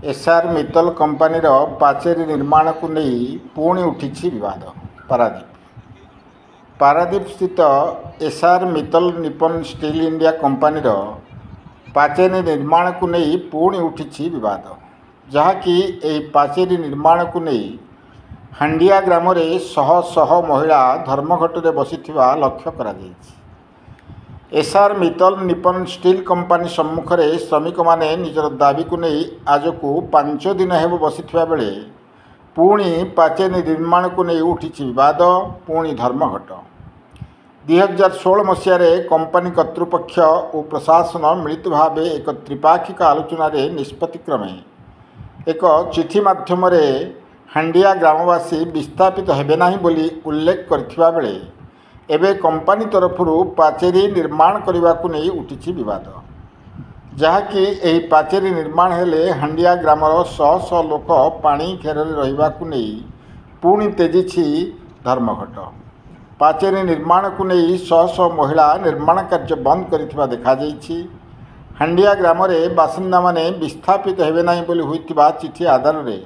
SR Mittal company पाचेरी निर्माण को नहीं पुणी उठी विवाद। पारादीप स्थित SR Mittal Nippon steel India company पाचेरी निर्माण को नहीं पुणी उठी विवाद, जहाँकि यह पाचेरी निर्माण को नहीं हांडिया ग्राम शह शह महिला धर्मघट बसी लक्ष्य करा जायछि। SR Mittal Nippon steel company सम्मुख में श्रमिक माने निजर दाबी को नहीं आज को 5 दिन हेब बसी बेले पुणी पाचेरी निर्माण को नहीं उठी विवाद, पुणी धर्मघट। 2016 मसीह कंपानी कर्तृपक्ष और प्रशासन मिलित भाव एक त्रिपाक्षिक आलोचन निष्पत्ति क्रमे एक चिठी माध्यम हांडिया ग्रामवासी विस्थापित हेबे नाही बोली उल्लेख करथिबा बेले एबे कंपानी तरफ पाचेरी निर्माण करने को नहीं उठी विवाद, जहाँकि यही पाचेरी निर्माण हेले हांडिया ग्रामर शह शह लोक पानी घेर रहा नहीं पुणी तेजी धर्मघट। पाचेरी निर्माण को नहीं शह शह महिला निर्माण कार्य बंद कर देखा हांडिया ग्राम बासिंदा माने विस्थापित हेबे नाही बोली होइतिबा चिठी आधार में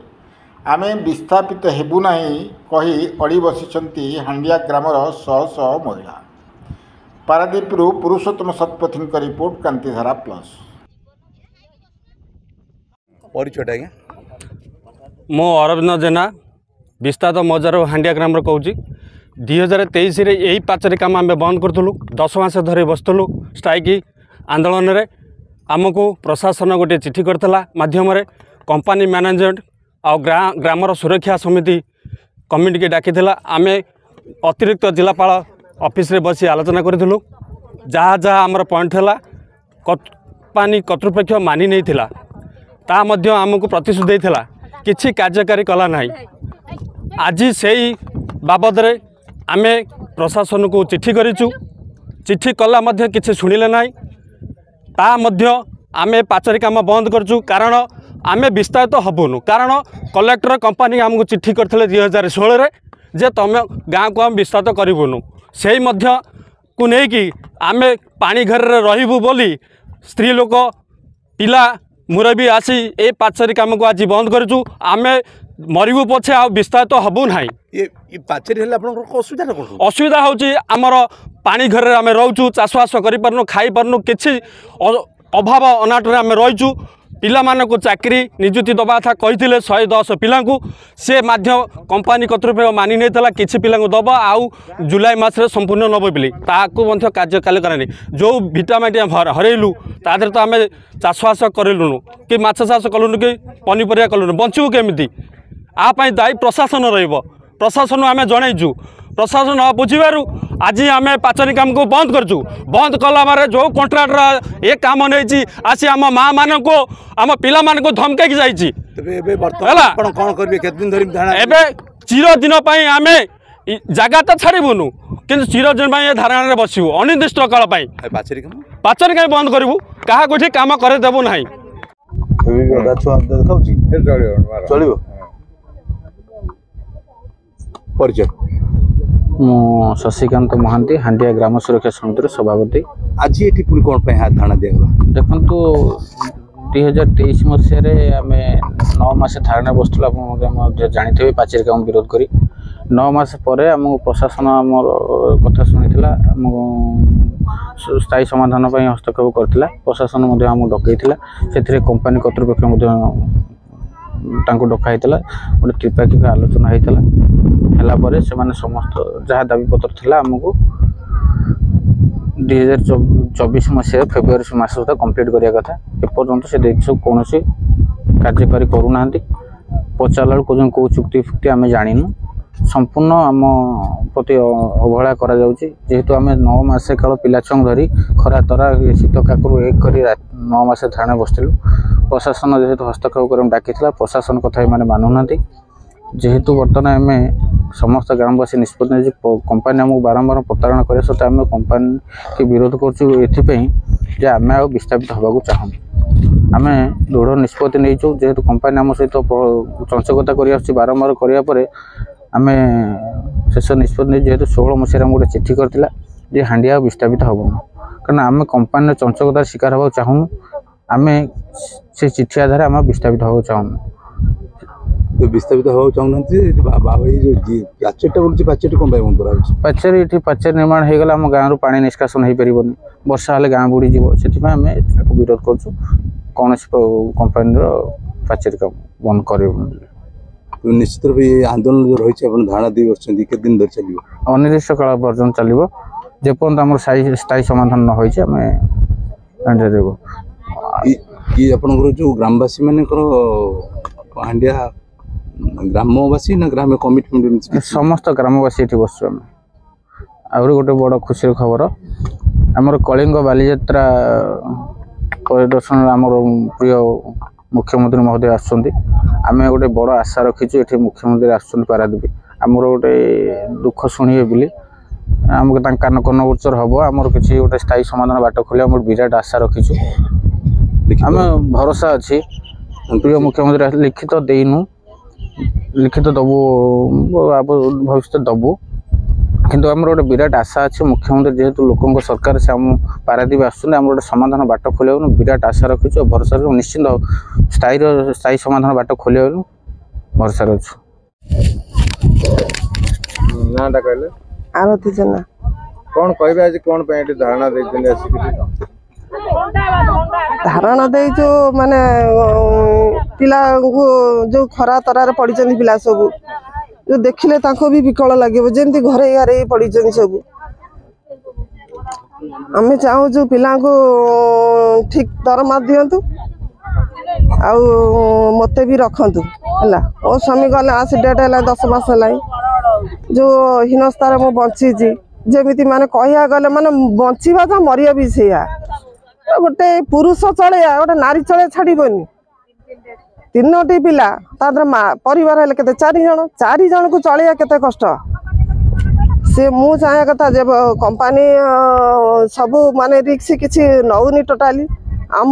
आमे विस्थापित हेबु नाही कही अड़ी बसिछंती हांडिया ग्रामर शह शह महिला। पारादीप पुरुषोत्तम शतपथी रिपोर्ट, कांतिधारा प्लस। परिचय मो अरविंद जेना विस्तार मजार हांडिया ग्राम कहूँ। 2023 यही पाचेरी काम आम बंद करूँ, 10 मास धरी बसलु स्ट्राइक आंदोलन में। आमको प्रशासन गोटे चिठी करता माध्यम कंपानी मैनेजमेंट आ ग्रामर सुरक्षा समिति कमिटी के डाकी आम अतिरिक्त जिलापाल ऑफिस रे बसी आलोचना करूँ। जहाँ जहाँ आमर पॉइंट है कंपानी कर्तृपक्ष मानि नहीं थिला ता मध्य आमको प्रतिश्रुति देता किसी कार्यकारी कला नहीं। आज से बाबद आम प्रशासन को चिठी करूँ, चिठी कला मध्य किसी शुणिले नहीं ता मध्य आम पाचेरी काम बंद करूँ। कारण आम विस्तारित हबुनु, कारण कलेक्टर कंपानी आमको चिठी करते 2016 जे तुम गाँव को आम विस्तारित करूँ से को लेकिन आम पानी घर रही बोली स्त्री लोक पिला मुरबी आसी ए पाचेरी काम को आज बंद करूँ। आम मरबू पछे आ विस्तारित हबु ना। पाचेरी असुविधा होची आमर पानी घर आम रोचु, चाषबास कर खाई पारनु, किसी अभाव अनाटरे आम रहीचु। पिला मानक चाकरी निजुक्ति दबा था कही 110 पिला से माध्यम कंपानी कर्तृपक्ष मानि नहीं किसी पिला दब आउ जुलाई मास संपूर्ण नब पिली ताकू कार्यकाल करानी। जो भिटामिन हरइलु तादर तो आम चाषबास करूँ कि माछ चाष कलुनु कि पनीपरिया कलुनु, बंचू केमिति आपाई दायी प्रशासन रहिबो। प्रशासन आम जनईचु, प्रशासन न बुझीबारु आज आम पाचेरी काम को बंद करचु। बंद कला मारे जो कॉन्ट्रैक्टर ये काम नहीं आसी आम माँ मान को आम पिला मान को धमकाई जाइए। चिर दिन आम जगह तो छाड़बूनु कि चिर दिन धारणा बसबू अनिर्दिष्ट काल पाचेरी काम बंद करूँ, क्या कोई काम करदेबू ना। परिचय मु शशिकांत महांती हांडिया ग्राम सुरक्षा समिति सभापति। आज ये पुणी कौन धारणा दिगला देखु 2023 मसीह आम 9 मास धारणा बसुला जानी पाचेरी काम विरोध करी 9 मास पर आमको प्रशासन आम कथा शुणी स्थायी समाधान हस्तक्षेप करथिला। प्रशासन आमको डकईला से कंपानी कर्तृपक्ष डकाई गोटे त्रिपाक्षिक आलोचना होता से माने समस्त जहाँ दाबीपत्र थिला आमको 2024 मसीह फेब्रुआरी मास सुधा कंप्लीट करिया कथा। एपर्यंत से जिन कौन कार्यकारी करूना पचारा कौ चुक्ति फुक्ति आम जाणीनु संपूर्ण आम प्रति अवहेला करा जाउची। जेहेतु आम 9 मास काल पिला छुआ धरी खरा तरा शीत काकरू एक करी 9 मास धारणा बसलु। प्रशासन जेहेतु हस्तक्षेप कर डाकी प्रशासन कथा माने मानुना। जेहेतु बर्तमान आम समस्त ग्रामवासी निष्पत्ति कंपानी आमको बारंबार प्रतारणा करे सत्वे आम कंपानी के विरोध करूँ। आम विस्थापित होगा चाहूँ। आमे दृढ़ निष्पत्ति नहीं जेहेतु कंपानी आम सहित चंचकता कर बारंबार करापर आम शेष निष्पत्ति नहीं जेहेतु 16 मसीह गोटे चिठी करता जे हांडिया विस्थापित हेन कारण आम कंपानी चंचकतार शिकार होगा चाहूँ आम से चिठी आधार आम विस्थापित होगा चाहूँ तो विस्थापित होगा चाहूना पाचेरीटा बोलूँ पाचेरी कौन बंद कर पाचेरी ये पाचेरी निर्माण हो गला आम गाँव पानी निष्कासन हो पार वर्षा हेल्ले गाँ बुड़ी जीव से आम विरोध करुँ कौन कंपानी पाचेरी काम बंद कर निश्चित रूप ये आंदोलन जो रही धारणा दे बस दिन धर चलो अनिर्दिष्ट काल पर्यटन चलो जेपर्यंत आम स्थायी समाधान न होती आम ये आपंकर जो ग्रामवासी मान हांडिया ग्रामवासी ना ग्राम कमिटी समस्त ग्रामवासी ये बसु आम आहरी गोटे बड़ खुशी खबर आमर कलिंग बालीजात्रा परिदर्शन आमर प्रिय मुख्यमंत्री महोदय आम गोटे बड़ आशा रखीचु ये मुख्यमंत्री आसुच्च पारादीप आमर गोटे दुख शुणे बोली आमको कान कन गोचर हम आमर किसी गोटे स्थायी समाधान बाट खोल आम विराट आशा रखीचु आम भरोसा अच्छी प्रिय मुख्यमंत्री लिखित देनु लिखित दबु भविष्य दबु किंतु आम गोटे विराट आशा अच्छे मुख्यमंत्री जेहेतु लोकों सरकार से आम पारादीप आम गोटे समाधान बाट खोल विराट आशा रखीचु भरोसा निश्चिंत स्थायी समाधान बाट खोल भरोसा अच्छु नाटा कहले आरती जेना कौन कह आज कौन धारणा देते धारणा दे जो माने पिला जो खरा तरार पड़ी पिला सब जो देखिले ताको भी विकल लगे जमी घरे घरे पड़ी सब आम चाहूँ जो पिला को ठीक दरमा दिंतु मते भी रखतु है मो स्वामी गले आज डेट है 10 मास है जो हीनस्तार मु बची जमी माने कह गले माने बचा तो मरिया भी से गोटे पुरुष चले गोटे नारी चले छाड़बनी 3टी पिला परिवार हेल्ले के 4 जन को चलिया केते कष्ट से मु चाहे कथा जब कंपानी सब माने रिक्स किसी नौनी टोटाली आम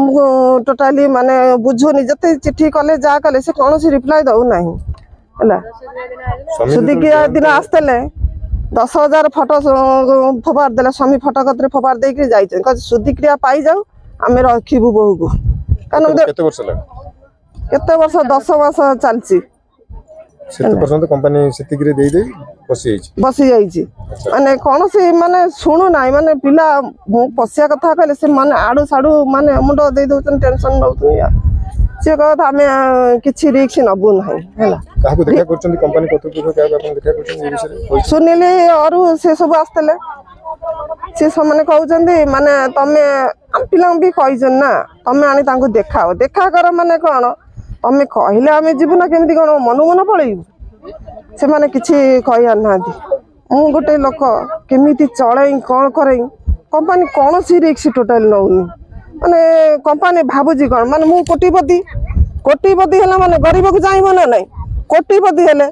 टोटाली माने बुझुनी जते चिट्ठी कले जा कले से कौन रिप्लाई दौ ना है सुदिकिया दिन आसते 10,000 फटो फोपाड़ देला स्वामी फटो कतरे फोपाड़ देके जाइछन सुदिक्रिया पाई जाऊ आम रखिबू बहु को कारण केते वर्ष 10 मास चलची कंपनी बसी जाइए माने कौन से माने शुणु ना माने पिला पशिया कथा कहले से माने आड़ू साड़ू माने मुंड दे दउछन टेंशन नउछन या से कहत हमें किछि रिस्क नबु नाही हैला काहको देखा करछन कंपनी कतुको क्या अपन देखा करछन ए विषय सुनिले और से सब आस्तले से सब माने कहउछन माने तमे हम पिला भी कहिजन ना तमे आनी तांको देखाओ देखा कर माने कोन तमे कहिले आमे जीवु ना केमिति कोन मन मन पळेइबु से माने किछि कहि आनांती मु गोटे लोक केमिति चळै कोन करै कंपनी कोन सी रिस्क टोटल नउनी माने कंपनी भाबुजी कोन माने मु कोटीपति हेला माने गरीब को चाहिबो ना नहीं कोटीपति हेले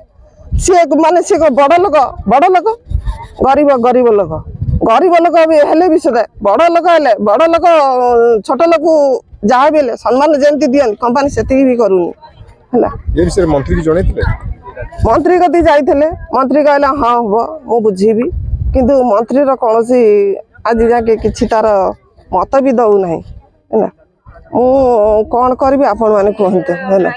से माने से बड़ लोक गरीब लोक भी हेले भी सदा बड़ लोक हेले बड़ लोक छोट लोक जहाँ भी सम्मान जमी दियन कंपनी से भी करूनी है ये विषय मंत्री की जणैथिले मंत्री कति जाइथिले मंत्री कहला हाँ हम मु बुझीबी किंतु मंत्री रो कोनोसी आज जाके किछि तार मत भी दउ नाही है ना मु कोन करबी आपण माने कहंते है ना।